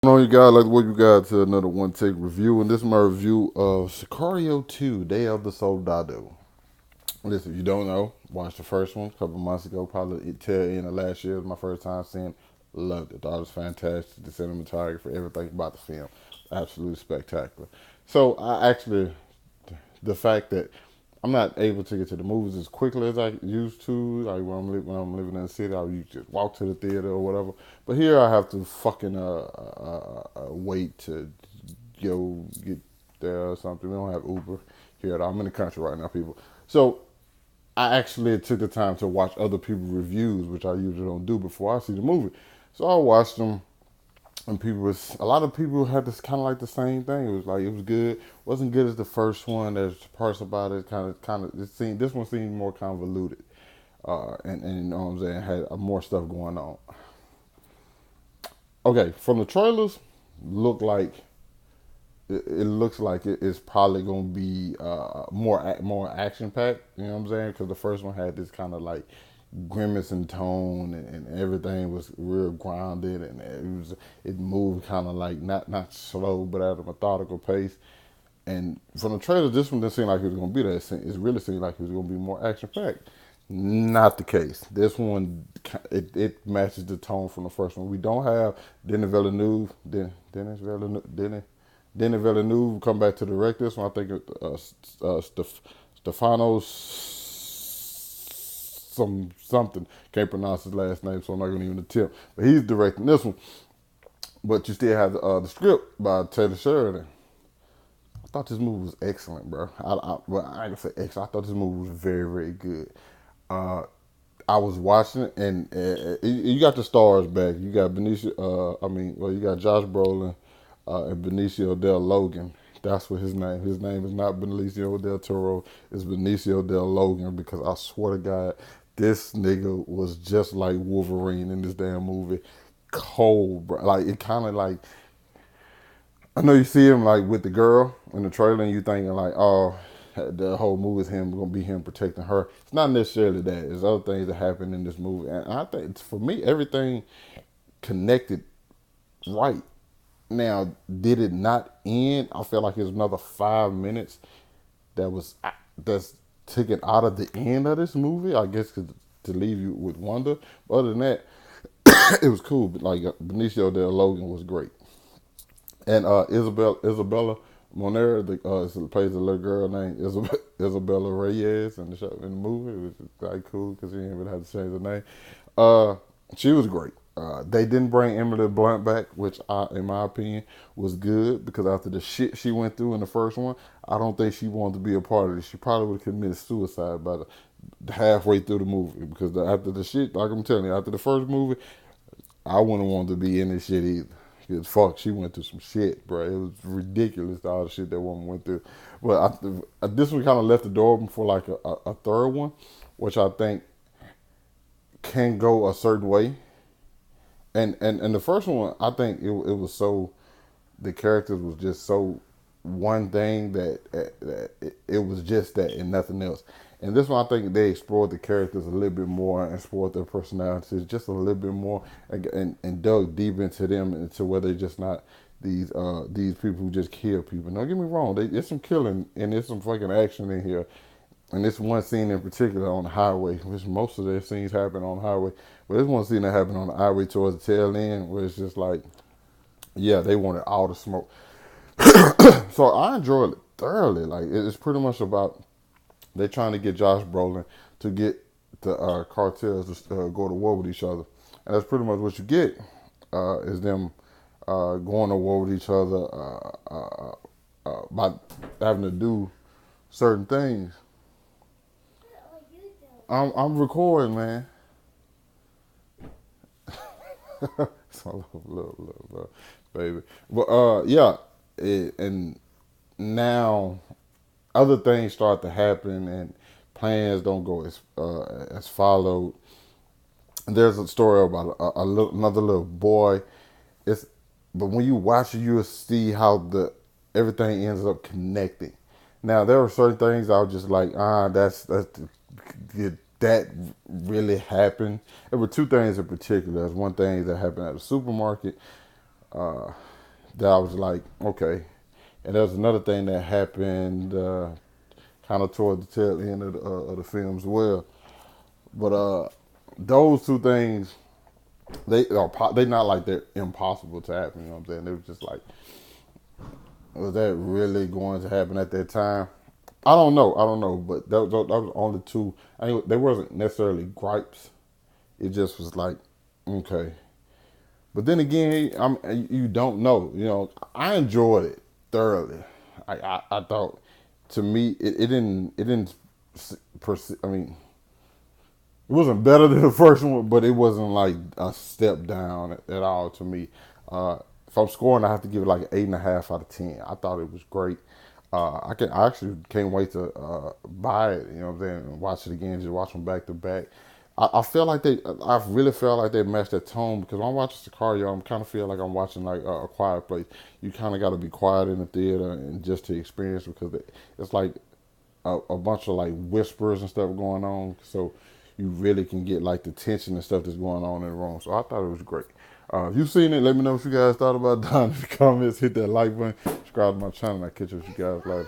On you guys, like what you got to another one take review, and this is my review of Sicario 2, Day of the Soldado. Listen, if you don't know, watched the first one a couple months ago, probably tail end of last year. It was my first time seeing it. Loved it. Thought it was fantastic. The cinematography, everything about the film, absolutely spectacular. So I actually, the fact that I'm not able to get to the movies as quickly as I used to. Like when I'm living in the city, I would just walk to the theater or whatever. But here I have to fucking wait to go get there or something. We don't have Uber here at all. I'm in the country right now, people. So I actually took the time to watch other people's reviews, which I usually don't do before I see the movie. So I watched them, and a lot of people had this kind of like the same thing. It was like it was good, wasn't good as the first one. There's parts about it it seemed this one seemed more convoluted, and you know what I'm saying, had more stuff going on. Okay, from the trailers, look like it looks like it's probably gonna be more action packed. You know what I'm saying? Because the first one had this kind of like grimace and tone, and everything was real grounded, and it moved kind of like not slow, but at a methodical pace. And from the trailer, this one didn't seem like it was gonna be that. It really seemed like it was gonna be more action packed. Not the case. This one it matches the tone from the first one. We don't have Denis Villeneuve. Denis Villeneuve. Denis Villeneuve come back to direct this one. I think Stefano something. Can't pronounce his last name, so I'm not gonna even attempt. But he's directing this one. But you still have the script by Taylor Sheridan. I thought this movie was excellent, bro. Well, I ain't gonna say excellent. I thought this movie was very, very good. Uh, I was watching it, and you got the stars back. You got you got Josh Brolin and Benicio del Logan. That's what his name. His name is not Benicio del Toro. It's Benicio del Logan, because I swear to God, this nigga was just like Wolverine in this damn movie. Cold, bro. Like it kind of like I know you see him like with the girl in the trailer, and you thinking like, oh, the whole movie is him gonna be him protecting her. It's not necessarily that. There's other things that happen in this movie, and I think for me everything connected right. Now, did it not end? I felt like it was another 5 minutes that was that's taken out of the end of this movie. I guess to leave you with wonder. But other than that, it was cool. But like Benicio del Logan was great. And Isabella Moner, plays a little girl named Isabella Reyes in the show, in the movie, which is like cool because she didn't even have to change her name. Uh, she was great. They didn't bring Emily Blunt back, which in my opinion, was good, because after the shit she went through in the first one, I don't think she wanted to be a part of it. She probably would have committed suicide by the halfway through the movie, because after the shit, like I'm telling you, after the first movie, I wouldn't want to be in this shit either. Because fuck, she went through some shit, bro. It was ridiculous, all the shit that woman went through. But this one kind of left the door open for like a third one, which I think can go a certain way. And the first one, I think it was so, the characters was just so one thing that it was just that and nothing else. And this one, I think they explored the characters a little bit more and explored their personalities just a little bit more, and dug deep into them, into where they're just not these people who just kill people. Don't get me wrong, there's some killing and there's some fucking action in here. And this one scene in particular on the highway, which most of their scenes happen on the highway, but there's one scene that happened on the highway towards the tail end where it's just like, yeah, they wanted all the smoke. So I enjoyed it thoroughly. Like it's pretty much about they trying to get Josh Brolin to get the cartels to go to war with each other, and that's pretty much what you get. Is them going to war with each other by having to do certain things. I'm recording, man. So little, baby. But yeah, and now other things start to happen, and plans don't go as followed. There's a story about another little boy. It's but when you watch it, you'll see how the everything ends up connecting. Now there are certain things I was just like, did that really happen? There were two things in particular. There's one thing that happened at a supermarket. that I was like, okay. And there's another thing that happened kind of toward the tail end of the film as well. But those two things, they not like they're impossible to happen. You know what I'm saying? They were just like, was that really going to happen at that time? I don't know. But that was only two. I mean, they wasn't necessarily gripes. It just was like, okay. But then again, you don't know. You know, I enjoyed it thoroughly. I thought, to me, it didn't. I mean, it wasn't better than the first one, but it wasn't like a step down at all to me. If I'm scoring, I have to give it like an 8.5 out of 10. I thought it was great. I actually can't wait to buy it. You know what I'm saying? And watch it again. Just watch them back to back. I feel like I really felt like they matched that tone because when I'm watching Sicario, I'm kind of feel like I'm watching like a quiet place. You kind of got to be quiet in the theater and just to experience because it's like a bunch of like whispers and stuff going on. So you really can get like the tension and stuff that's going on in the room. So I thought it was great. If you've seen it, let me know what you guys thought about it down in the comments. Hit that like button, subscribe to my channel, and I'll catch you guys later.